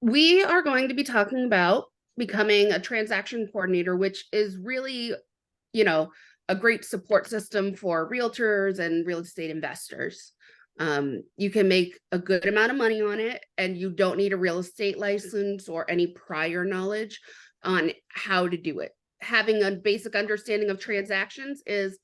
We are going to be talking about becoming a transaction coordinator, which is really, you know, a great support system for realtors and real estate investors. You can make a good amount of money on it, and you don't need a real estate license or any prior knowledge on how to do it. Having a basic understanding of transactions is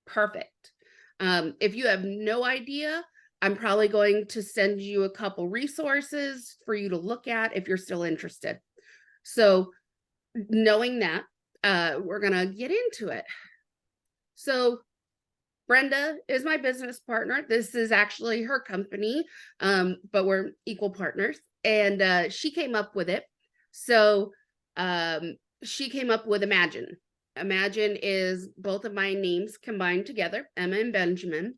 perfect. If you have no idea, I'm probably going to send you a couple resources for you to look at if you're still interested. So, knowing that, we're going to get into it. So, Brenda is my business partner. This is actually her company, but we're equal partners. And she came up with it. So, she came up with Emajin. Emajin is both of my names combined together, Emma and Benjamin.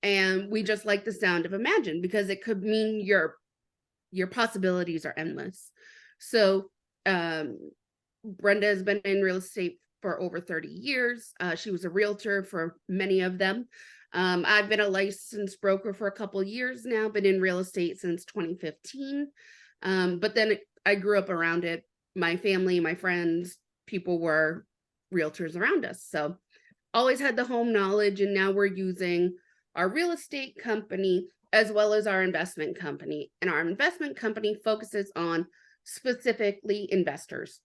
And we just like the sound of Imagine because it could mean your possibilities are endless. So Brenda has been in real estate for over 30 years. She was a realtor for many of them. I've been a licensed broker for a couple of years now, been in real estate since 2015. But then I grew up around it. My family, my friends, people were realtors around us. So always had the home knowledge, and now we're using our real estate company as well as our investment company. And our investment company focuses on specifically investors.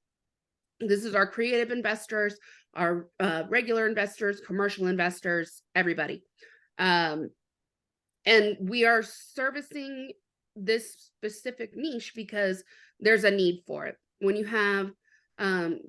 This is our creative investors, our regular investors, commercial investors, everybody. And we are servicing this specific niche because there's a need for it. When you have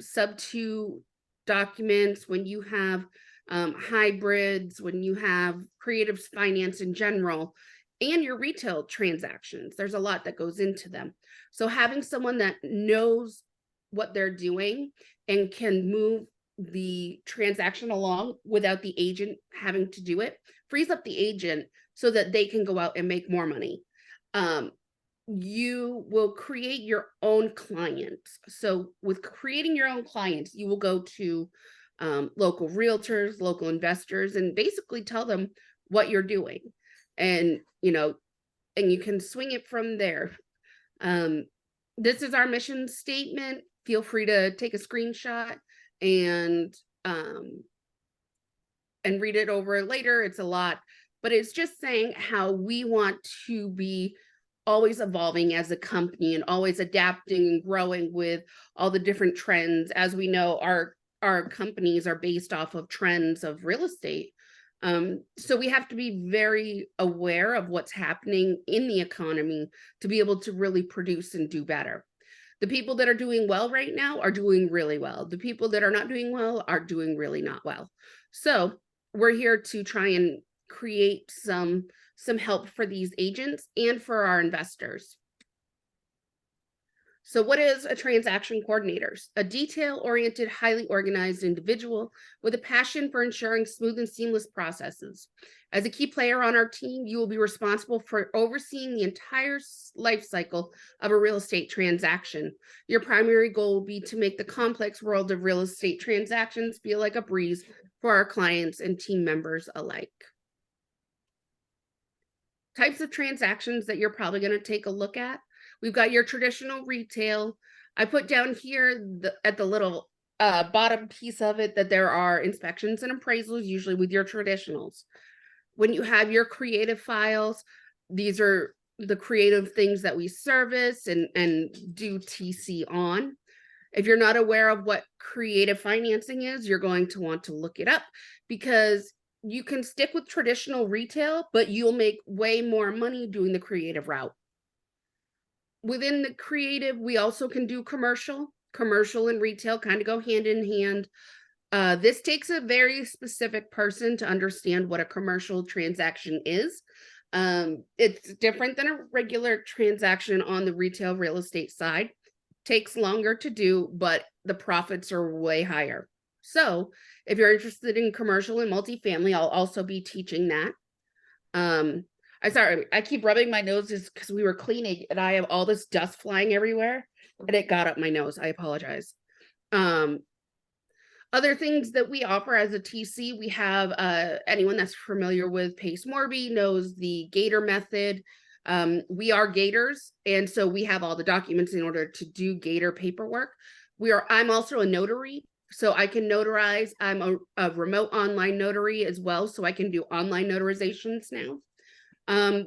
sub 2 documents, when you have hybrids, when you have creative finance in general, and your retail transactions, there's a lot that goes into them. So having someone that knows what they're doing and can move the transaction along without the agent having to do it frees up the agent so that they can go out and make more money. You will create your own clients. So with creating your own clients, you will go to local realtors, local investors, and basically tell them what you're doing. And, and you can swing it from there. This is our mission statement. Feel free to take a screenshot and read it over later. It's a lot, but it's just saying how we want to be always evolving as a company and always adapting and growing with all the different trends. As we know, our companies are based off of trends of real estate. So we have to be very aware of what's happening in the economy to be able to really produce and do better. The people that are doing well right now are doing really well. The people that are not doing well are doing really not well. So we're here to try and create some help for these agents and for our investors. So what is a transaction coordinator? A detail-oriented, highly organized individual with a passion for ensuring smooth and seamless processes. As a key player on our team, you will be responsible for overseeing the entire life cycle of a real estate transaction. Your primary goal will be to make the complex world of real estate transactions feel like a breeze for our clients and team members alike. Types of transactions that you're probably going to take a look at. We've got your traditional retail. I put down here at the little bottom piece of it that there are inspections and appraisals, usually with your traditionals. When you have your creative files, these are the creative things that we service and do TC on. If you're not aware of what creative financing is, you're going to want to look it up because you can stick with traditional retail, but you'll make way more money doing the creative route. Within the creative, we also can do commercial. Commercial and retail kind of go hand in hand. This takes a very specific person to understand what a commercial transaction is. It's different than a regular transaction on the retail real estate side. Takes longer to do, but the profits are way higher. So if you're interested in commercial and multifamily, I'll also be teaching that. I keep rubbing my noses because we were cleaning and I have all this dust flying everywhere and it got up my nose. I apologize. Other things that we offer as a TC, we have anyone that's familiar with Pace Morby knows the Gator method. We are Gators, and so we have all the documents in order to do Gator paperwork. I'm also a notary, so I can notarize. I'm a remote online notary as well, so I can do online notarizations now.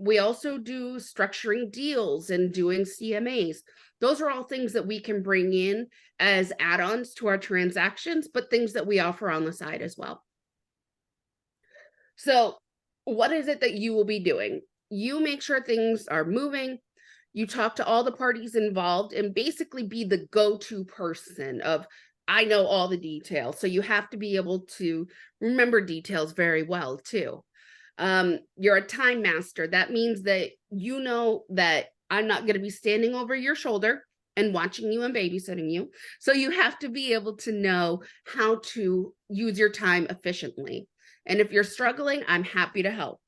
We also do structuring deals and doing CMAs. Those are all things that we can bring in as add-ons to our transactions, but things that we offer on the side as well. So what is it that you will be doing? You make sure things are moving. You talk to all the parties involved and basically be the go-to person of, I know all the details. So you have to be able to remember details very well too. You're a time master. That means that you know that I'm not going to be standing over your shoulder and watching you and babysitting you. So you have to be able to know how to use your time efficiently. And if you're struggling, I'm happy to help.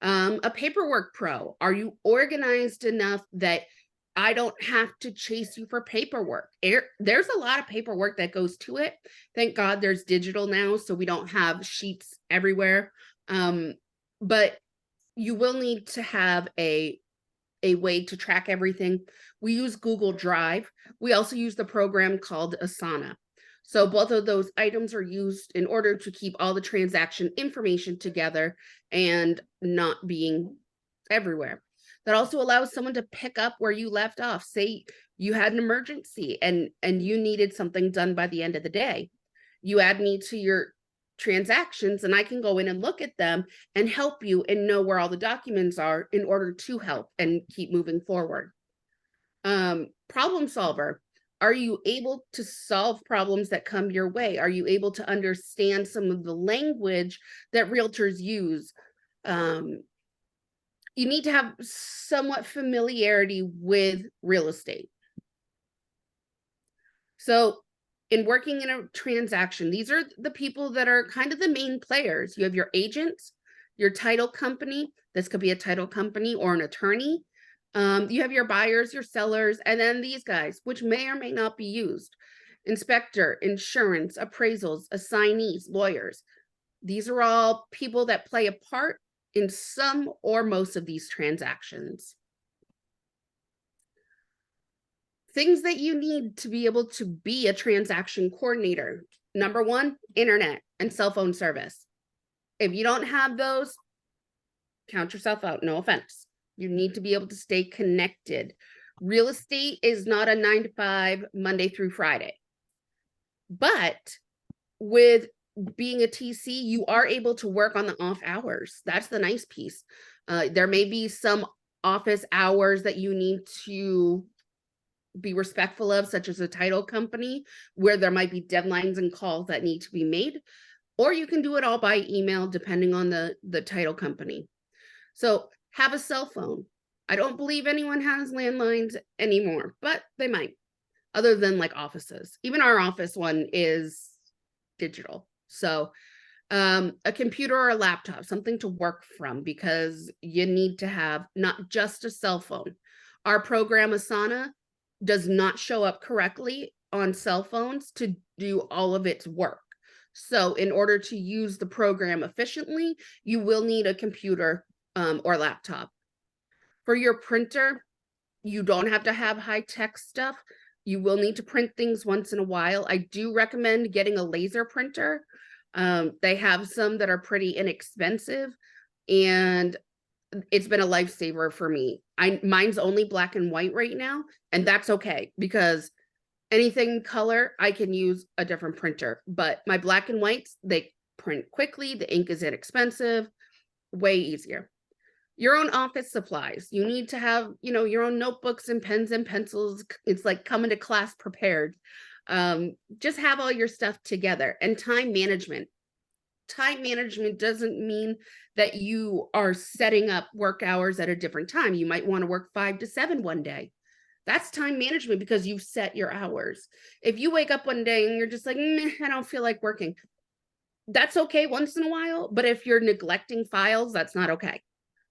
A paperwork pro. Are you organized enough that I don't have to chase you for paperwork? There's a lot of paperwork that goes to it. Thank God there's digital now, so we don't have sheets everywhere. But you will need to have a way to track everything. We use Google Drive. We also use the program called Asana. So both of those items are used in order to keep all the transaction information together and not being everywhere. That also allows someone to pick up where you left off. Say you had an emergency and you needed something done by the end of the day. You add me to your transactions and I can go in and look at them and help you and know where all the documents are in order to help and keep moving forward. Problem solver. Are you able to solve problems that come your way? Are you able to understand some of the language that realtors use? You need to have somewhat familiarity with real estate. So in working in a transaction, these are the people that are kind of the main players. You have your agents, your title company. This could be a title company or an attorney. You have your buyers, your sellers, and then these guys, which may or may not be used. Inspector, insurance, appraisals, assignees, lawyers. These are all people that play a part in some or most of these transactions. Things that you need to be able to be a transaction coordinator. Number one, internet and cell phone service. If you don't have those, count yourself out, no offense. You need to be able to stay connected. Real estate is not a 9 to 5, Monday through Friday. But with being a TC, you are able to work on the off hours. That's the nice piece. There may be some office hours that you need to be respectful of, such as a title company, where there might be deadlines and calls that need to be made, or you can do it all by email, depending on the title company. So have a cell phone. I don't believe anyone has landlines anymore, but they might, other than like offices. Even our office one is digital. So a computer or a laptop, something to work from, because you need to have not just a cell phone. Our program Asana does not show up correctly on cell phones to do all of its work. So in order to use the program efficiently, you will need a computer or laptop. For your printer, you don't have to have high-tech stuff. You will need to print things once in a while. I do recommend getting a laser printer. They have some that are pretty inexpensive, and it's been a lifesaver for me. Mine's only black and white right now, and that's okay, because anything color, I can use a different printer. But my black and whites, they print quickly, the ink is inexpensive, way easier. Your own office supplies. You need to have, your own notebooks and pens and pencils. It's like coming to class prepared. Just have all your stuff together. And time management. Time management doesn't mean that you are setting up work hours at a different time. You might want to work 5 to 7 one day. That's time management because you've set your hours. If you wake up one day and you're just like, I don't feel like working, that's okay once in a while. But if you're neglecting files, that's not okay.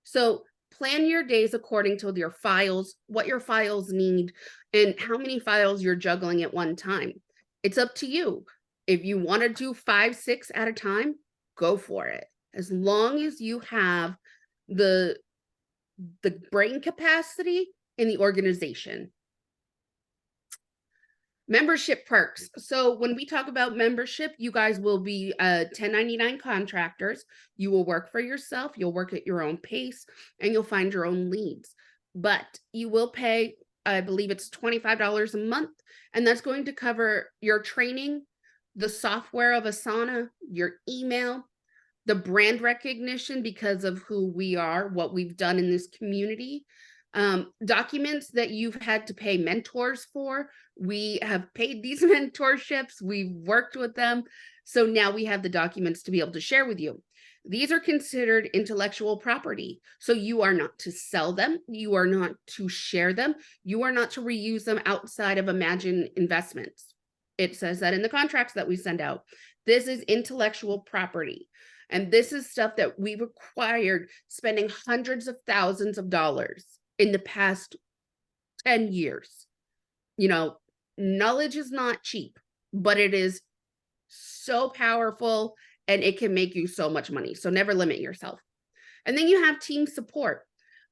So plan your days according to your files, what your files need, and how many files you're juggling at one time. It's up to you. If you want to do 5, 6 at a time, go for it. As long as you have the the brain capacity in the organization. Membership perks. So when we talk about membership, you guys will be 1099 contractors. You will work for yourself. You'll work at your own pace, and you'll find your own leads. But you will pay, I believe it's $25 a month, and that's going to cover your training, the software of Asana, your email, the brand recognition because of who we are, what we've done in this community, documents that you've had to pay mentors for. We have paid these mentorships, we've worked with them. So now we have the documents to be able to share with you. These are considered intellectual property. So you are not to sell them. You are not to share them. You are not to reuse them outside of Emajin Investments. It says that in the contracts that we send out. This is intellectual property. And this is stuff that we required spending hundreds of thousands of dollars in the past 10 years. You know, knowledge is not cheap, but it is so powerful and it can make you so much money. So never limit yourself. And then you have team support.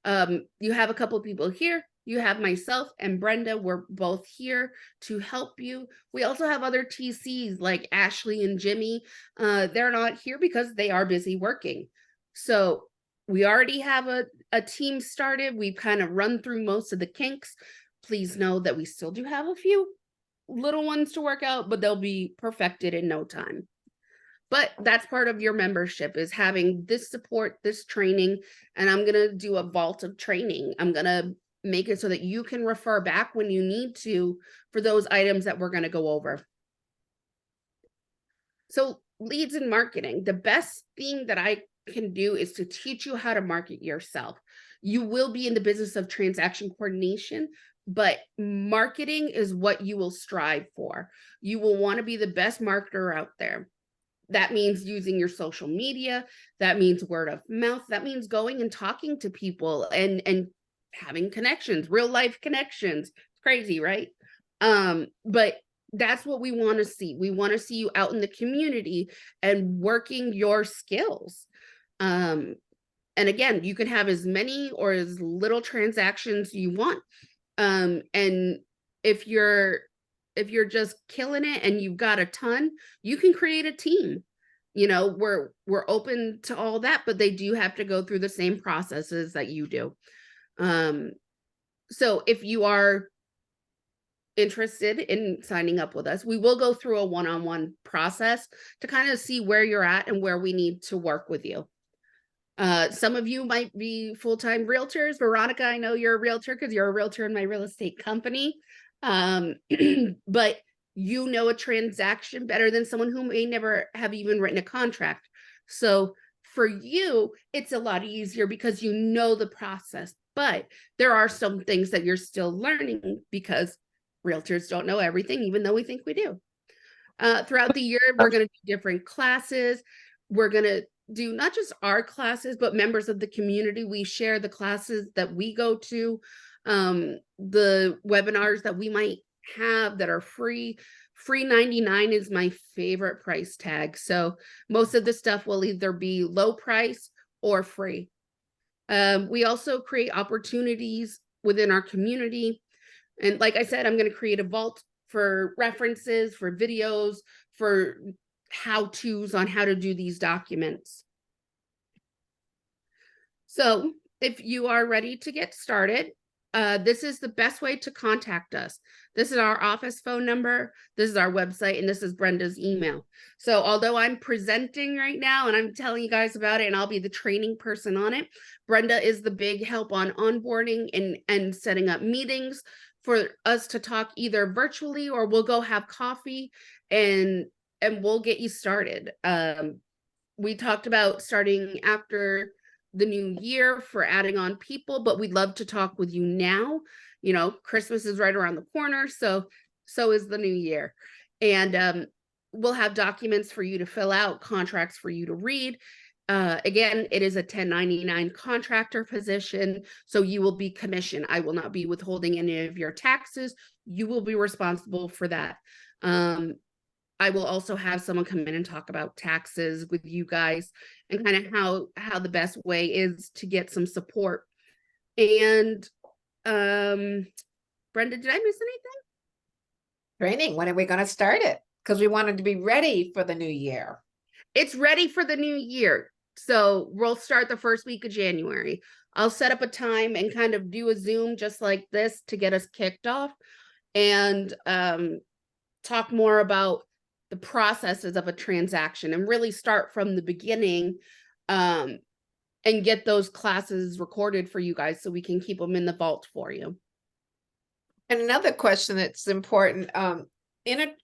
You have a couple of people here. You have myself and Brenda. We're both here to help you. We also have other TCs like Ashley and Jimmy. They're not here because they are busy working. So we already have a team started. We've kind of run through most of the kinks. Please know that we still do have a few little ones to work out, but they'll be perfected in no time. But that's part of your membership, is having this support, this training, and I'm going to do a vault of training. I'm going to make it so that you can refer back when you need to for those items that we're going to go over. So leads and marketing, the best thing that I can do is to teach you how to market yourself. You will be in the business of transaction coordination, but marketing is what you will strive for. You will want to be the best marketer out there. That means using your social media. That means word of mouth. That means going and talking to people and having connections, real life connections. It's crazy, right? But that's what we want to see. We want to see you out in the community and working your skills. And again, you can have as many or as little transactions you want. And if you're just killing it and you've got a ton, you can create a team. You know, we're open to all that, but they do have to go through the same processes that you do. So if you are interested in signing up with us, we will go through a one-on-one process to kind of see where you're at and where we need to work with you. Some of you might be full-time realtors. Veronica, I know you're a realtor because you're a realtor in my real estate company. But you know a transaction better than someone who may never have even written a contract. So for you, it's a lot easier because you know the process, but there are some things that you're still learning because realtors don't know everything, even though we think we do. Throughout the year, we're going to do different classes. We're going to do not just our classes, but members of the community. We share the classes that we go to, the webinars that we might have that are free. Free 99 is my favorite price tag. So most of the stuff will either be low price or free. We also create opportunities within our community. And like I said, I'm going to create a vault for references, for videos, for how-tos on how to do these documents. So if you are ready to get started, this is the best way to contact us. This is our office phone number, this is our website, and this is Brenda's email. So although I'm presenting right now and I'm telling you guys about it and I'll be the training person on it, Brenda is the big help on onboarding and setting up meetings for us to talk either virtually or we'll go have coffee and we'll get you started. We talked about starting after the new year for adding on people, but we'd love to talk with you now. You know, Christmas is right around the corner, so is the new year. And we'll have documents for you to fill out, contracts for you to read. Again, it is a 1099 contractor position, so you will be commissioned. I will not be withholding any of your taxes. You will be responsible for that. I will also have someone come in and talk about taxes with you guys and kind of how the best way is to get some support And Brenda, did I miss anything? Training. When are we going to start it? Because we wanted to be ready for the new year. It's ready for the new year. So we'll start the first week of January. I'll set up a time and kind of do a Zoom just like this to get us kicked off, and talk more about the processes of a transaction and really start from the beginning, and get those classes recorded for you guys so we can keep them in the vault for you. And another question that's important, in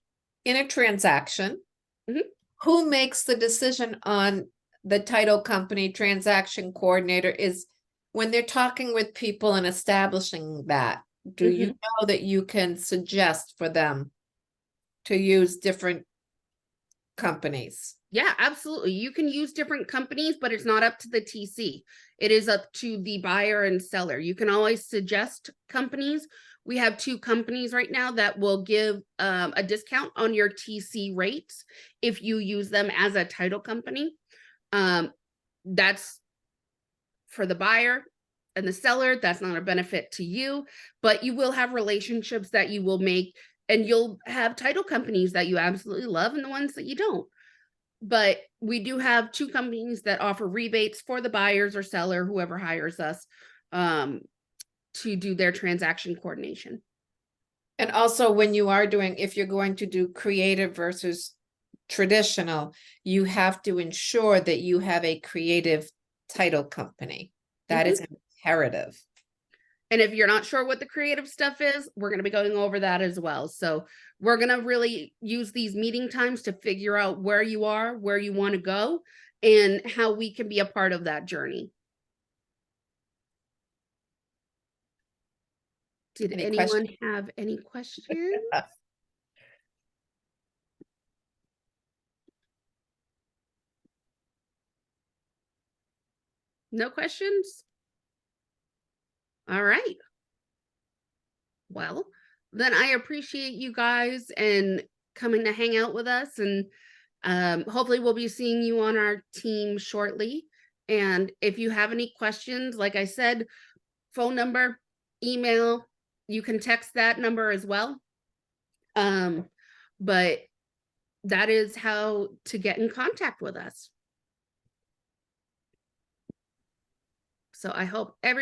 a transaction, Mhm. who makes the decision on the title company transaction coordinator? Is when they're talking with people and establishing that, do you know that you can suggest for them to use different companies? Yeah, absolutely. You can use different companies, but it's not up to the TC. It is up to the buyer and seller. You can always suggest companies. We have 2 companies right now that will give a discount on your TC rates if you use them as a title company. That's for the buyer and the seller. That's not a benefit to you, but you will have relationships that you will make, and you'll have title companies that you absolutely love and the ones that you don't. But we do have 2 companies that offer rebates for the buyers or seller, whoever hires us, to do their transaction coordination. And also, when you are doing, if you're going to do creative versus traditional, you have to ensure that you have a creative title company. That is imperative. And if you're not sure what the creative stuff is, we're going to be going over that as well. So we're going to really use these meeting times to figure out where you are, where you want to go, and how we can be a part of that journey. Did anyone have any questions? No questions? All right. Well, then I appreciate you guys and coming to hang out with us, and hopefully we'll be seeing you on our team shortly. And if you have any questions, like I said, phone number, email, you can text that number as well. But that is how to get in contact with us. So I hope everyone